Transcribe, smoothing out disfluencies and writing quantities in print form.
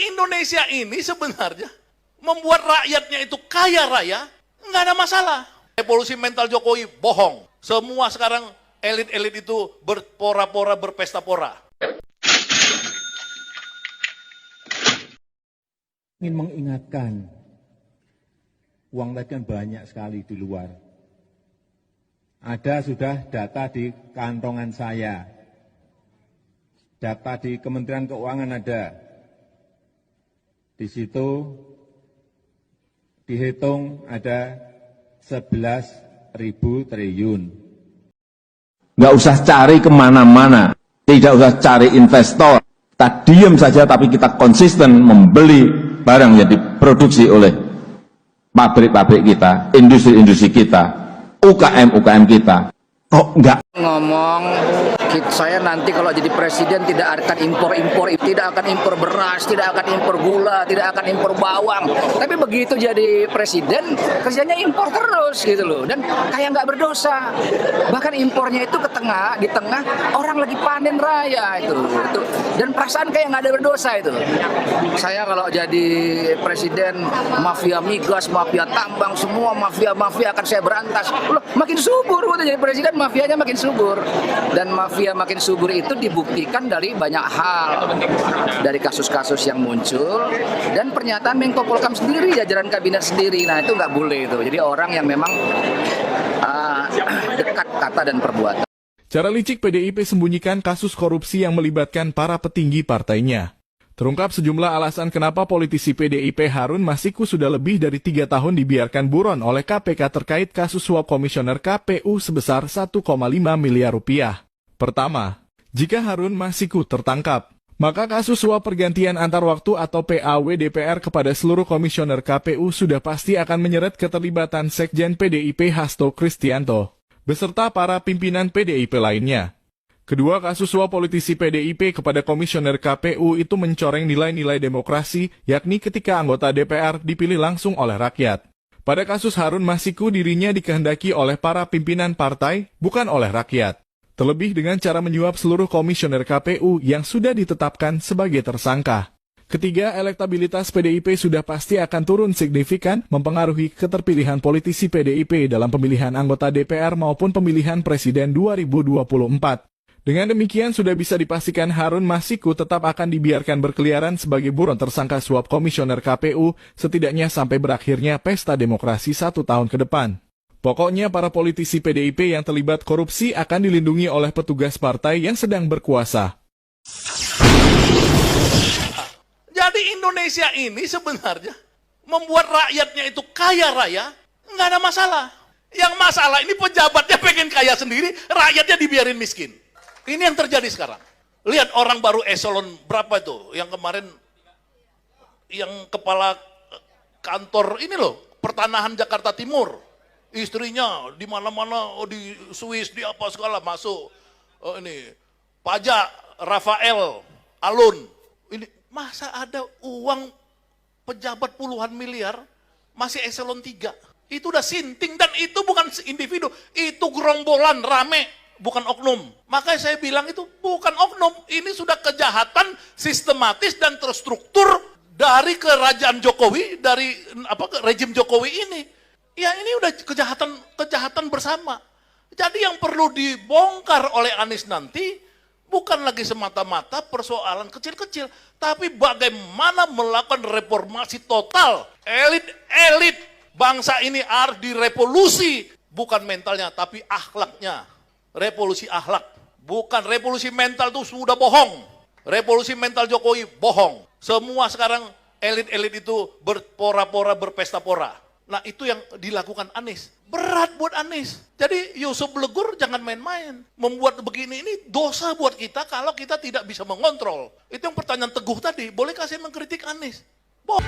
Indonesia ini sebenarnya membuat rakyatnya itu kaya raya, nggak ada masalah. Revolusi mental Jokowi bohong. Semua sekarang elit-elit itu berpora-pora, berpesta pora. Ingin mengingatkan, uang tadi kan banyak sekali di luar. Ada sudah data di kantongan saya. Data di Kementerian Keuangan ada. Di situ dihitung ada 11.000 triliun. Nggak usah cari kemana-mana, tidak usah cari investor. Kita diam saja tapi kita konsisten membeli barang yang diproduksi oleh pabrik-pabrik kita, industri-industri kita, UKM-UKM kita. Kok enggak? Ngomong, saya nanti kalau jadi presiden tidak akan impor-impor, tidak akan impor beras, tidak akan impor gula, tidak akan impor bawang. Tapi begitu jadi presiden, kerjanya impor terus gitu loh. Dan kayak nggak berdosa. Bahkan impornya itu di tengah orang lagi panen raya itu. Dan perasaan kayak nggak ada berdosa itu. Saya kalau jadi presiden, mafia migas, mafia tambang, semua mafia-mafia akan saya berantas. Loh, makin subur udah jadi presiden, mafianya makin subur. Dan mafia makin subur itu dibuktikan dari banyak hal. Dari kasus-kasus yang muncul dan pernyataan Menko Polhukam sendiri, jajaran kabinet sendiri. Nah, itu nggak boleh itu. Jadi orang yang memang dekat kata dan perbuatan. Cara licik PDIP sembunyikan kasus korupsi yang melibatkan para petinggi partainya. Terungkap sejumlah alasan kenapa politisi PDIP Harun Masiku sudah lebih dari 3 tahun dibiarkan buron oleh KPK terkait kasus suap komisioner KPU sebesar 1,5 miliar rupiah. Pertama, jika Harun Masiku tertangkap, maka kasus suap pergantian antar waktu atau PAW DPR kepada seluruh komisioner KPU sudah pasti akan menyeret keterlibatan Sekjen PDIP Hasto Kristianto, beserta para pimpinan PDIP lainnya. Kedua, kasus suap politisi PDIP kepada komisioner KPU itu mencoreng nilai-nilai demokrasi, yakni ketika anggota DPR dipilih langsung oleh rakyat. Pada kasus Harun Masiku, dirinya dikehendaki oleh para pimpinan partai, bukan oleh rakyat. Terlebih dengan cara menyuap seluruh komisioner KPU yang sudah ditetapkan sebagai tersangka. Ketiga, elektabilitas PDIP sudah pasti akan turun signifikan, mempengaruhi keterpilihan politisi PDIP dalam pemilihan anggota DPR maupun pemilihan presiden 2024. Dengan demikian, sudah bisa dipastikan Harun Masiku tetap akan dibiarkan berkeliaran sebagai buron tersangka suap komisioner KPU, setidaknya sampai berakhirnya pesta demokrasi 1 tahun ke depan. Pokoknya para politisi PDIP yang terlibat korupsi akan dilindungi oleh petugas partai yang sedang berkuasa. Jadi Indonesia ini sebenarnya membuat rakyatnya itu kaya raya, nggak ada masalah. Yang masalah ini pejabatnya pengen kaya sendiri, rakyatnya dibiarin miskin. Ini yang terjadi sekarang. Lihat orang baru eselon berapa itu, yang kemarin, yang kepala kantor ini loh, pertanahan Jakarta Timur. Istrinya di mana-mana, di Swiss, di apa segala masuk. Ini pajak Rafael Alun. Ini masa ada uang pejabat puluhan miliar masih eselon 3. Itu udah sinting, dan itu bukan individu, itu gerombolan rame. Bukan oknum. Makanya saya bilang itu bukan oknum. Ini sudah kejahatan sistematis dan terstruktur dari kerajaan Jokowi, dari rejim Jokowi ini. Ya ini udah kejahatan bersama. Jadi yang perlu dibongkar oleh Anies nanti bukan lagi semata-mata persoalan kecil-kecil, tapi bagaimana melakukan reformasi total. Elit bangsa ini harus direvolusi, bukan mentalnya tapi akhlaknya. Revolusi akhlak, bukan revolusi mental itu sudah bohong. Revolusi mental Jokowi bohong. Semua sekarang elit-elit itu berpora-pora, berpesta pora. Nah itu yang dilakukan Anies. Berat buat Anies. Jadi Yusuf Legur jangan main-main. Membuat begini ini dosa buat kita kalau kita tidak bisa mengontrol. Itu yang pertanyaan Teguh tadi. Bolehkah saya mengkritik Anies? Bohong.